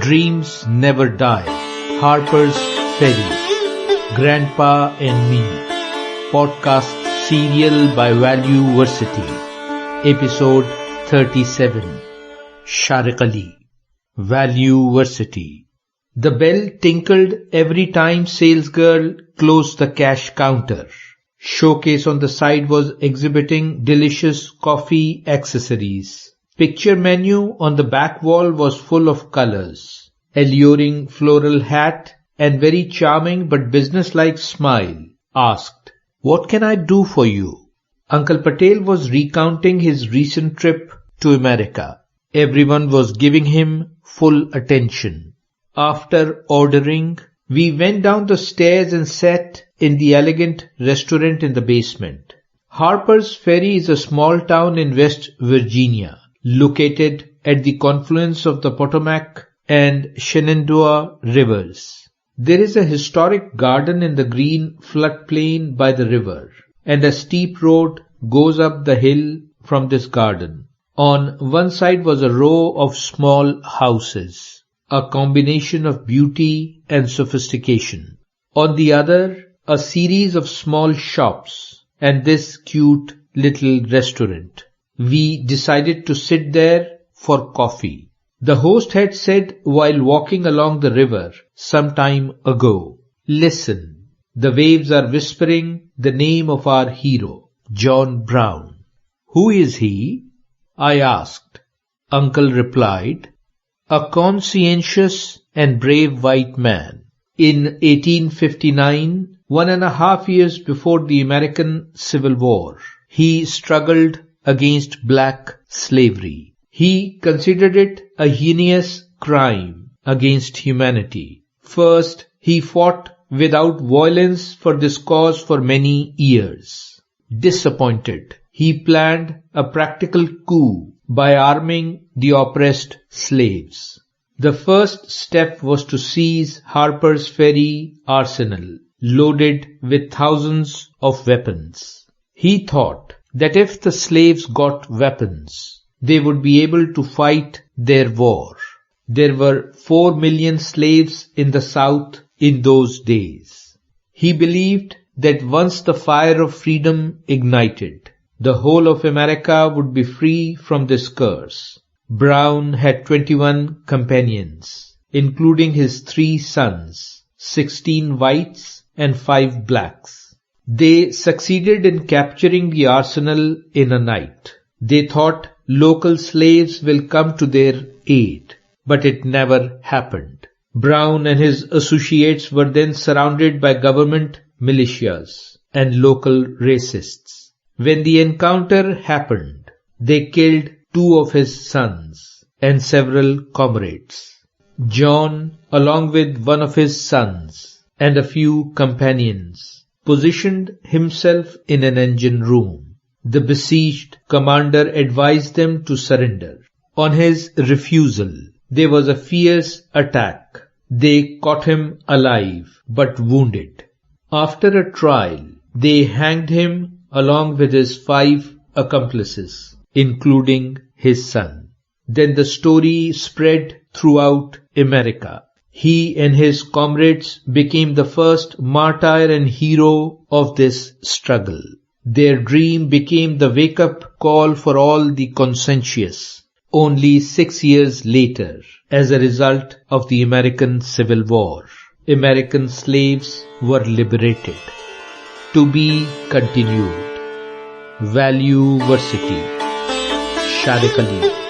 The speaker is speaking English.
Dreams Never Die, Harper's Ferry, Grandpa and Me, podcast serial by Valueversity, episode 37, Shariq Ali, Valueversity. The bell tinkled every time salesgirl closed the cash counter. Showcase on the side was exhibiting delicious coffee accessories. Picture menu on the back wall was full of colors. Alluring floral hat and very charming but businesslike smile asked, "What can I do for you?" Uncle Patel was recounting his recent trip to America. Everyone was giving him full attention. After ordering, we went down the stairs and sat in the elegant restaurant in the basement. Harper's Ferry is a small town in West Virginia, located at the confluence of the Potomac and Shenandoah rivers. There is a historic garden in the green floodplain by the river, and a steep road goes up the hill from this garden. On one side was a row of small houses, a combination of beauty and sophistication. On the other, a series of small shops, and this cute little restaurant. We decided to sit there for coffee. The host had said while walking along the river some time ago, "Listen, the waves are whispering the name of our hero, John Brown." "Who is he?" I asked. Uncle replied, "A conscientious and brave white man. In 1859, 1.5 years before the American Civil War, he struggled against black slavery. He considered it a heinous crime against humanity. First, he fought without violence for this cause for many years. Disappointed, he planned a practical coup by arming the oppressed slaves. The first step was to seize Harper's Ferry arsenal, loaded with thousands of weapons. He thought that if the slaves got weapons, they would be able to fight their war. There were 4 million slaves in the South in those days. He believed that once the fire of freedom ignited, the whole of America would be free from this curse. Brown had 21 companions, including his 3 sons, 16 whites and 5 blacks. They succeeded in capturing the arsenal in a night. They thought local slaves will come to their aid, but it never happened. Brown and his associates were then surrounded by government militias and local racists. When the encounter happened, they killed 2 of his sons and several comrades. John, along with one of his sons and a few companions, positioned himself in an engine room. The besieged commander advised them to surrender. On his refusal, there was a fierce attack. They caught him alive but wounded. After a trial, they hanged him along with his 5 accomplices, including his son. Then the story spread throughout America. He and his comrades became the first martyr and hero of this struggle. Their dream became the wake-up call for all the conscientious. Only 6 years later, as a result of the American Civil War, American slaves were liberated. To be continued. Valueversity. Shariq Ali.